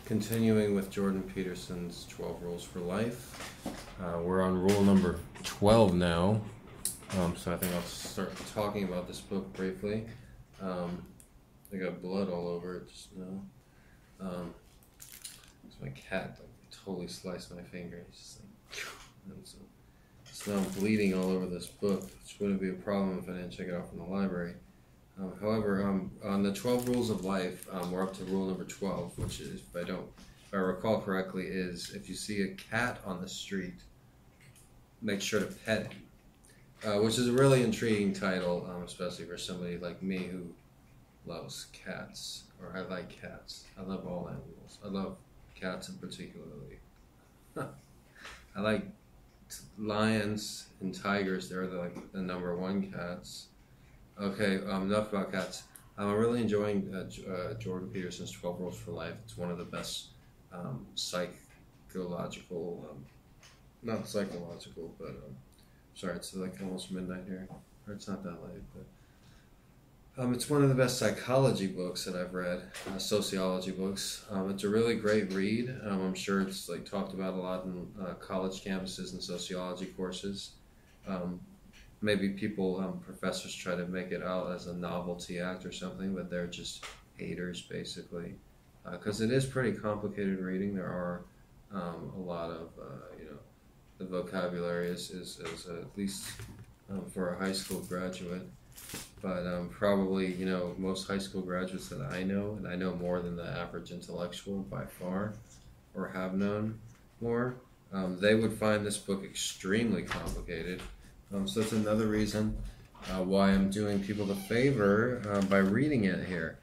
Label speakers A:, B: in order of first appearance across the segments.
A: Continuing with Jordan Peterson's 12 Rules for Life. We're on rule number 12 now. So I think I'll start talking about this book briefly. I got blood all over it just now. It's my cat totally sliced my finger. He's just like, so now I'm bleeding all over this book, which wouldn't be a problem if I didn't check it out from the library. However, on the 12 Rules of Life, we're up to rule number 12, which is, if I recall correctly, is if you see a cat on the street, make sure to pet him. Which is a really intriguing title, especially for somebody like me who loves cats, or I like cats. I love all animals. I love cats in particularly. I like lions and tigers. They're like the number one cats. Okay, enough about cats. I'm really enjoying Jordan Peterson's 12 Rules for Life. It's one of the best psychological, not psychological, but sorry, it's like almost midnight here. Or it's not that late, but it's one of the best psychology books that I've read, sociology books. It's a really great read. I'm sure it's like talked about a lot in college campuses and sociology courses. Maybe people, professors try to make it out as a novelty act or something, but they're just haters basically. Because it is pretty complicated reading. There are a lot of, the vocabulary is at least for a high school graduate. But probably, most high school graduates that I know, and I know more than the average intellectual by far, or have known more, they would find this book extremely complicated. So it's another reason why I'm doing people the favor by reading it here.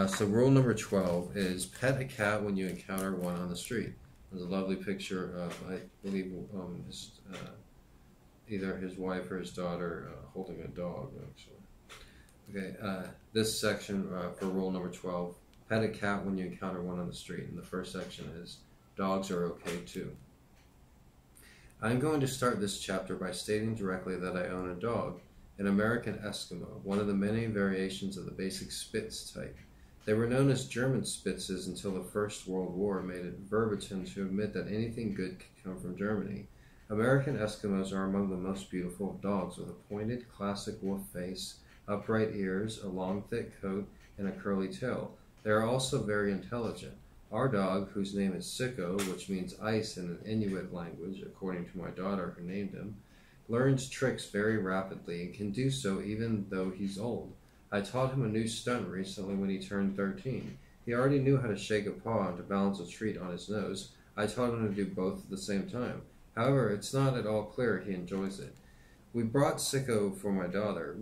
A: So rule number 12 is pet a cat when you encounter one on the street. There's a lovely picture of, I believe, either his wife or his daughter holding a dog, actually. Okay, this section for rule number 12, pet a cat when you encounter one on the street. And the first section is, dogs are okay too. I'm going to start this chapter by stating directly that I own a dog, an American Eskimo, one of the many variations of the basic Spitz type. They were known as German Spitzes until the First World War made it verboten to admit that anything good could come from Germany. American Eskimos are among the most beautiful of dogs, with a pointed, classic wolf face, upright ears, a long, thick coat, and a curly tail. They are also very intelligent. Our dog, whose name is Sicko, which means ice in an Inuit language, according to my daughter who named him, learns tricks very rapidly and can do so even though he's old. I taught him a new stunt recently when he turned 13. He already knew how to shake a paw and to balance a treat on his nose. I taught him to do both at the same time. However, it's not at all clear he enjoys it. We bought Sicko for my daughter,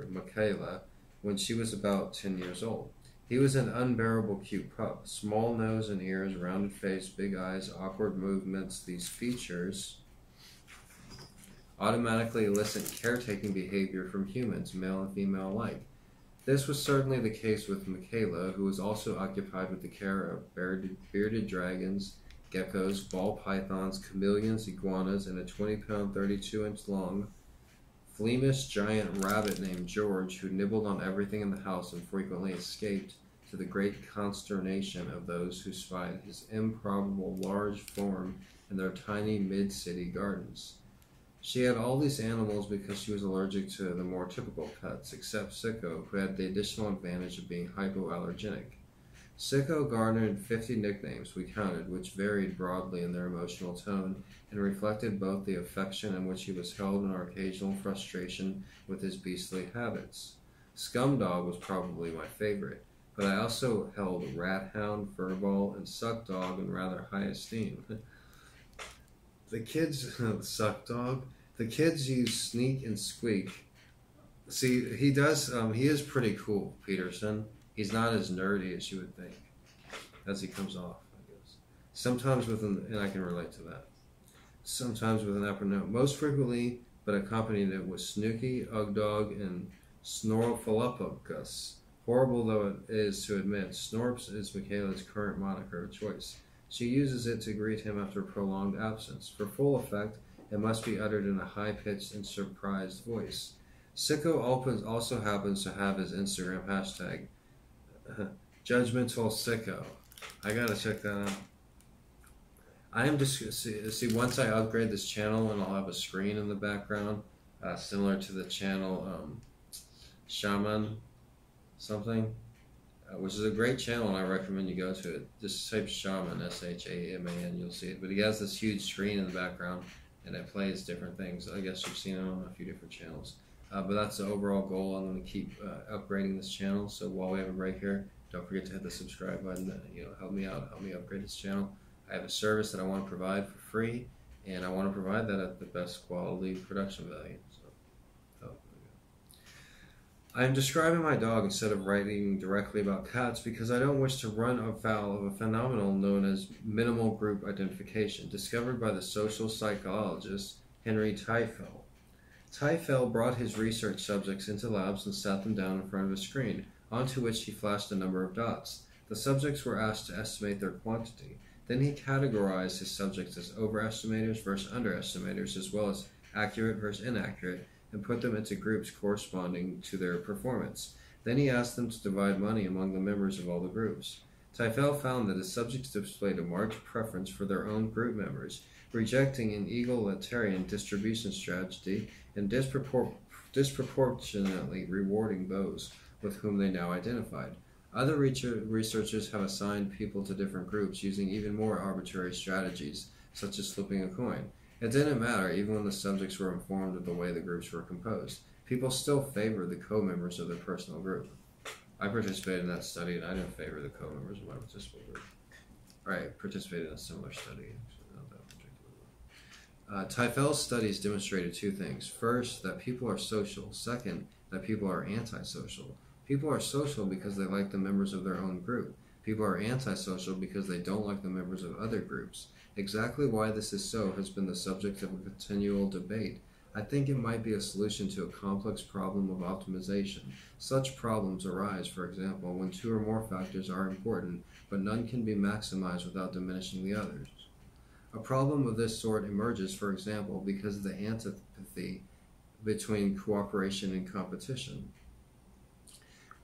A: Michaela, when she was about 10 years old. He was an unbearable cute pup. Small nose and ears, rounded face, big eyes, awkward movements. These features automatically elicit caretaking behavior from humans, male and female alike. This was certainly the case with Michaela, who was also occupied with the care of bearded dragons, geckos, ball pythons, chameleons, iguanas, and a 20-pound, 32-inch long, fleamish giant rabbit named George, who nibbled on everything in the house and frequently escaped, to the great consternation of those who spied his improbable large form in their tiny mid-city gardens. She had all these animals because she was allergic to the more typical pets, except Sicko, who had the additional advantage of being hypoallergenic. Sicko garnered 50 nicknames, we counted, which varied broadly in their emotional tone and reflected both the affection in which he was held and our occasional frustration with his beastly habits. Scumdog was probably my favorite, but I also held Rat Hound, Furball, and Suck Dog in rather high esteem. The kids, Suck Dog, the kids use Sneak and Squeak. See, he is pretty cool, Peterson. He's not as nerdy as you would think, as he comes off, I guess. Sometimes and I can relate to that. Sometimes with an upper note. Most frequently, but accompanied it with Snooky, Ugdog, and Snorfalupus. Horrible though it is to admit, Snorps is Michaela's current moniker of choice. She uses it to greet him after a prolonged absence. For full effect, it must be uttered in a high-pitched and surprised voice. Sicko also happens to have his Instagram hashtag, Judgmental Sicko. I gotta check that out. I am just see once I upgrade this channel, and I'll have a screen in the background, similar to the channel Shaman something, which is a great channel, and I recommend you go to it. Just type Shaman, Shaman, you'll see it. But he has this huge screen in the background, and it plays different things. I guess you've seen it on a few different channels. But that's the overall goal. I'm going to keep upgrading this channel. So while we have a break here, don't forget to hit the subscribe button. Help me out, help me upgrade this channel. I have a service that I want to provide for free, and I want to provide that at the best quality production value. I am describing my dog instead of writing directly about cats because I don't wish to run afoul of a phenomenon known as minimal group identification, discovered by the social psychologist Henry Teifel. Teifel brought his research subjects into labs and sat them down in front of a screen, onto which he flashed a number of dots. The subjects were asked to estimate their quantity. Then he categorized his subjects as overestimators versus underestimators, as well as accurate versus inaccurate, and put them into groups corresponding to their performance. Then he asked them to divide money among the members of all the groups. Teifel found that his subjects displayed a marked preference for their own group members, rejecting an egalitarian distribution strategy and disproportionately rewarding those with whom they now identified. Other researchers have assigned people to different groups using even more arbitrary strategies, such as flipping a coin. It didn't matter, even when the subjects were informed of the way the groups were composed. People still favored the co-members of their personal group. I participated in that study, and I didn't favor the co-members of my participant group. I participated in a similar study. Teifel's studies demonstrated two things. First, that people are social. Second, that people are antisocial. People are social because they like the members of their own group. People are antisocial because they don't like the members of other groups. Exactly why this is so has been the subject of a continual debate. I think it might be a solution to a complex problem of optimization. Such problems arise, for example, when two or more factors are important, but none can be maximized without diminishing the others. A problem of this sort emerges, for example, because of the antipathy between cooperation and competition,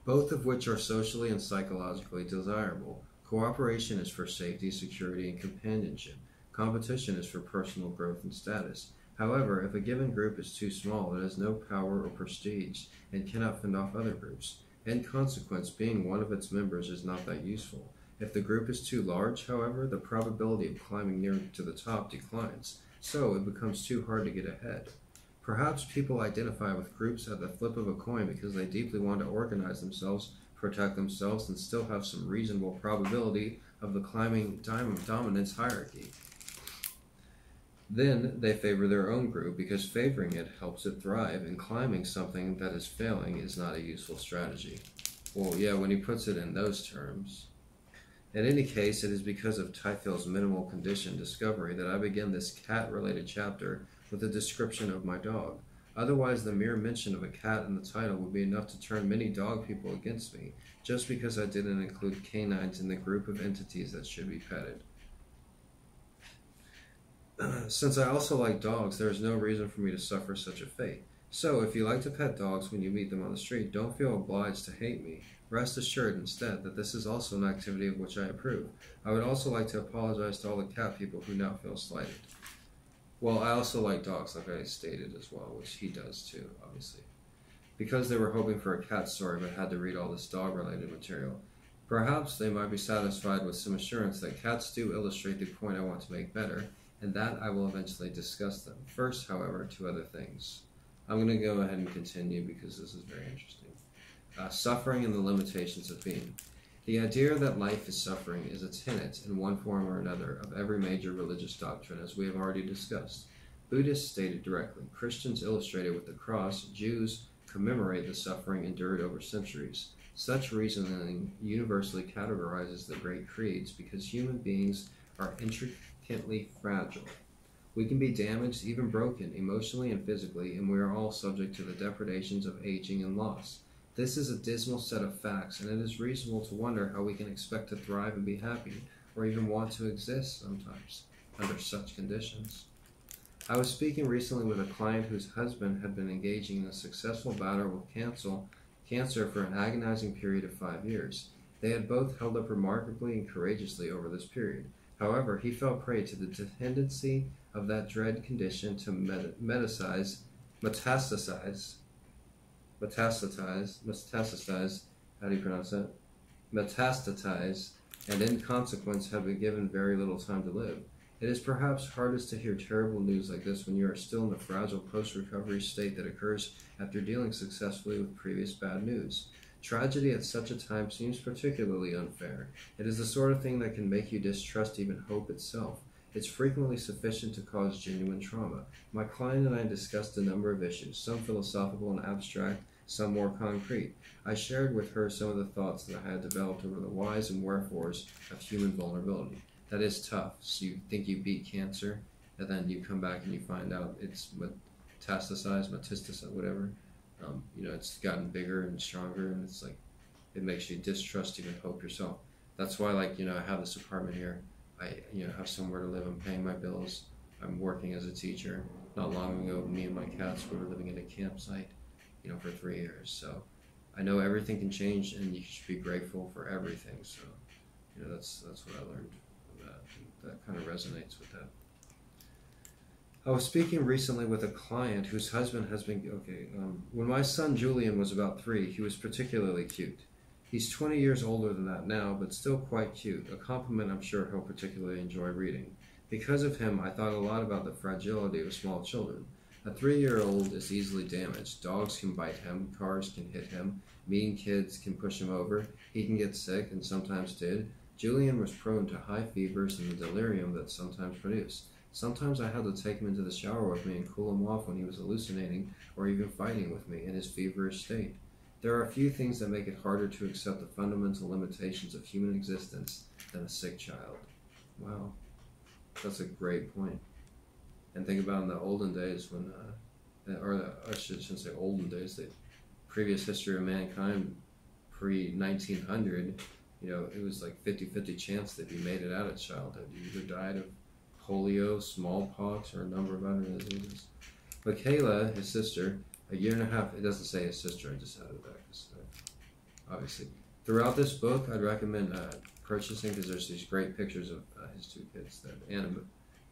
A: both of which are socially and psychologically desirable. Cooperation is for safety, security, and companionship. Competition is for personal growth and status. However, if a given group is too small, it has no power or prestige and cannot fend off other groups. In consequence, being one of its members is not that useful. If the group is too large, however, the probability of climbing near to the top declines, so it becomes too hard to get ahead. Perhaps people identify with groups at the flip of a coin because they deeply want to organize themselves, protect themselves, and still have some reasonable probability of the climbing dominance hierarchy. Then they favor their own group because favoring it helps it thrive, and climbing something that is failing is not a useful strategy. Well, yeah, when he puts it in those terms. In any case, it is because of Teifel's minimal condition discovery that I begin this cat-related chapter with a description of my dog. Otherwise, the mere mention of a cat in the title would be enough to turn many dog people against me, just because I didn't include canines in the group of entities that should be petted. Since I also like dogs, there is no reason for me to suffer such a fate. So, if you like to pet dogs when you meet them on the street, don't feel obliged to hate me. Rest assured, instead, that this is also an activity of which I approve. I would also like to apologize to all the cat people who now feel slighted. Well, I also like dogs, like I stated as well, which he does too, obviously. Because they were hoping for a cat story but had to read all this dog-related material. Perhaps they might be satisfied with some assurance that cats do illustrate the point I want to make better, and that I will eventually discuss them. First, however, two other things. I'm going to go ahead and continue because this is very interesting. Suffering and the limitations of being. The idea that life is suffering is a tenet, in one form or another, of every major religious doctrine, as we have already discussed. Buddhists state it directly. Christians illustrate it with the cross. Jews commemorate the suffering endured over centuries. Such reasoning universally categorizes the great creeds because human beings are intricately fragile. We can be damaged, even broken, emotionally and physically, and we are all subject to the depredations of aging and loss. This is a dismal set of facts, and it is reasonable to wonder how we can expect to thrive and be happy, or even want to exist sometimes, under such conditions. I was speaking recently with a client whose husband had been engaging in a successful battle with cancer for an agonizing period of 5 years. They had both held up remarkably and courageously over this period. However, he fell prey to the tendency of that dread condition to metastasize, metastasize, how do you pronounce that? Metastatize, and in consequence have been given very little time to live. It is perhaps hardest to hear terrible news like this when you are still in the fragile post-recovery state that occurs after dealing successfully with previous bad news. Tragedy at such a time seems particularly unfair. It is the sort of thing that can make you distrust even hope itself. It's frequently sufficient to cause genuine trauma. My client and I discussed a number of issues, some philosophical and abstract, some more concrete. I shared with her some of the thoughts that I had developed over the whys and wherefores of human vulnerability. That is tough. So you think you beat cancer, and then you come back and you find out it's metastasized, whatever. It's gotten bigger and stronger, and it's like it makes you distrust even hope yourself. That's why, I have this apartment here. I, have somewhere to live. I'm paying my bills. I'm working as a teacher. Not long ago, me and my cats were living in a campsite, for 3 years. So I know everything can change, and you should be grateful for everything. So, that's what I learned from that. And that kind of resonates with that. I was speaking recently with a client whose husband has been, when my son Julian was about 3, he was particularly cute. He's 20 years older than that now, but still quite cute, a compliment I'm sure he'll particularly enjoy reading. Because of him, I thought a lot about the fragility of small children. A 3-year-old is easily damaged. Dogs can bite him, cars can hit him, mean kids can push him over, he can get sick, and sometimes did. Julian was prone to high fevers and the delirium that sometimes produced. Sometimes I had to take him into the shower with me and cool him off when he was hallucinating or even fighting with me in his feverish state. There are a few things that make it harder to accept the fundamental limitations of human existence than a sick child. Wow, that's a great point. And think about in the olden days when, I shouldn't say olden days, the previous history of mankind, pre-1900, it was like 50-50 chance that you made it out of childhood. You either died of polio, smallpox, or a number of other diseases. Michaela, his sister, a year and a half, it doesn't say his sister, I just added that, obviously. Throughout this book, I'd recommend purchasing, because there's these great pictures of his 2 kids,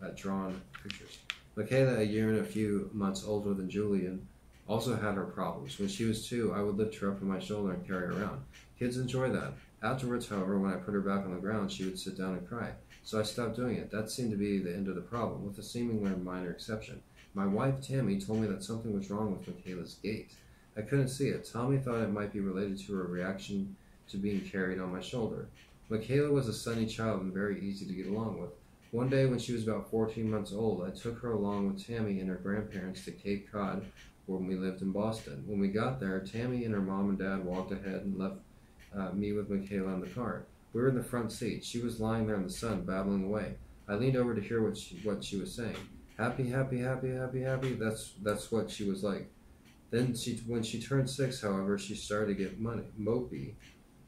A: that drawn pictures. Michaela, a year and a few months older than Julian, also had her problems. When she was 2, I would lift her up on my shoulder and carry her around. Kids enjoy that. Afterwards, however, when I put her back on the ground, she would sit down and cry. So I stopped doing it. That seemed to be the end of the problem, with a seemingly minor exception. My wife, Tammy, told me that something was wrong with Michaela's gait. I couldn't see it. Tommy thought it might be related to her reaction to being carried on my shoulder. Michaela was a sunny child and very easy to get along with. One day when she was about 14 months old, I took her along with Tammy and her grandparents to Cape Cod when we lived in Boston. When we got there, Tammy and her mom and dad walked ahead and left me with Michaela in the car. We were in the front seat. She was lying there in the sun, babbling away. I leaned over to hear what she was saying. Happy, happy, happy, happy, happy. That's what she was like. Then when she turned 6, however, she started to get mopey.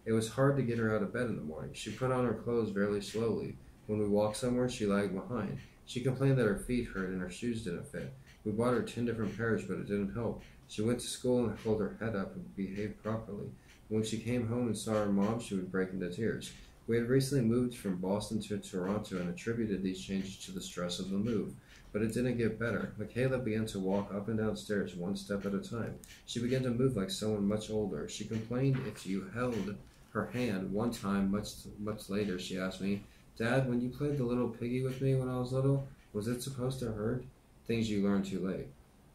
A: It was hard to get her out of bed in the morning. She put on her clothes very slowly. When we walked somewhere, she lagged behind. She complained that her feet hurt and her shoes didn't fit. We bought her 10 different pairs, but it didn't help. She went to school and held her head up and behaved properly. When she came home and saw her mom, she would break into tears. We had recently moved from Boston to Toronto and attributed these changes to the stress of the move. But it didn't get better. Michaela began to walk up and down stairs one step at a time. She began to move like someone much older. She complained if you held her hand. One time, much later, she asked me, Dad, when you played the little piggy with me when I was little, was it supposed to hurt? Things you learn too late.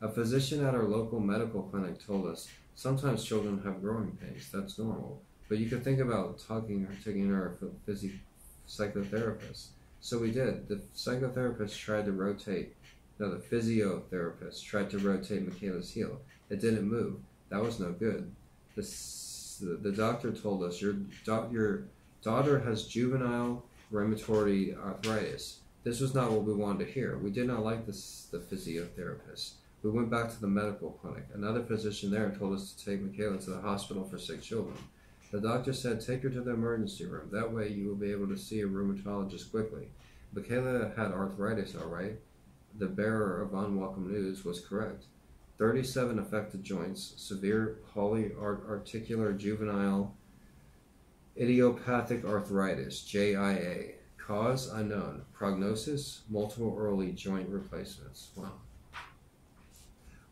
A: A physician at our local medical clinic told us, sometimes children have growing pains. That's normal. But you could think about taking her to a psychotherapist. So we did. The physiotherapist tried to rotate Michaela's heel. It didn't move. That was no good. The doctor told us, your daughter has juvenile rheumatoid arthritis. This was not what we wanted to hear. We did not like the physiotherapist. We went back to the medical clinic. Another physician there told us to take Michaela to the hospital for sick children. The doctor said, take her to the emergency room. That way you will be able to see a rheumatologist quickly. Michaela had arthritis, all right. The bearer of unwelcome news was correct. 37 affected joints, severe polyarticular juvenile Idiopathic arthritis, JIA. Cause unknown. Prognosis, multiple early joint replacements. Wow.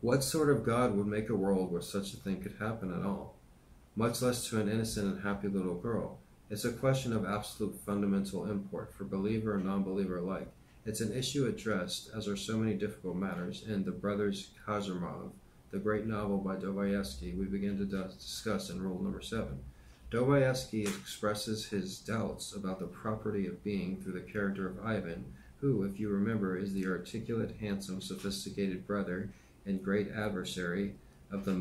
A: What sort of God would make a world where such a thing could happen at all? Much less to an innocent and happy little girl. It's a question of absolute fundamental import for believer and non-believer alike. It's an issue addressed, as are so many difficult matters, in The Brothers Karamazov, the great novel by Dostoevsky we begin to discuss in Rule Number 7. Dostoevsky expresses his doubts about the property of being through the character of Ivan, who, if you remember, is the articulate, handsome, sophisticated brother and great adversary of the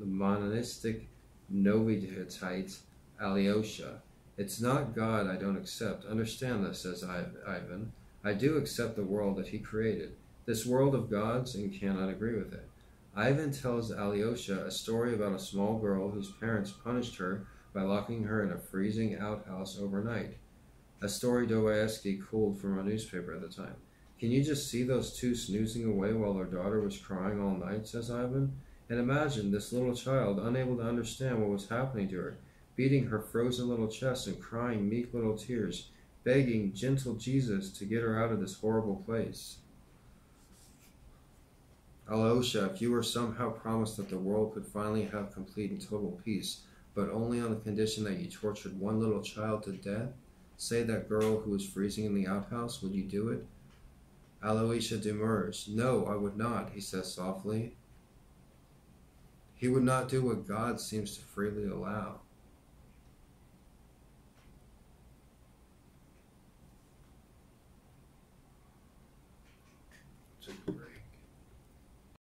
A: monistic Novitite Alyosha. It's not God I don't accept. Understand this, says Ivan. I do accept the world that he created, this world of gods, and cannot agree with it. Ivan tells Alyosha a story about a small girl whose parents punished her by locking her in a freezing outhouse overnight. A story Dostoevsky culled from a newspaper at the time. Can you just see those two snoozing away while their daughter was crying all night, says Ivan? And imagine this little child, unable to understand what was happening to her, beating her frozen little chest and crying meek little tears, begging gentle Jesus to get her out of this horrible place. Alyosha, if you were somehow promised that the world could finally have complete and total peace, but only on the condition that you tortured one little child to death, say that girl who was freezing in the outhouse, would you do it? Alyosha demurs. No, I would not, he says softly. He would not do what God seems to freely allow.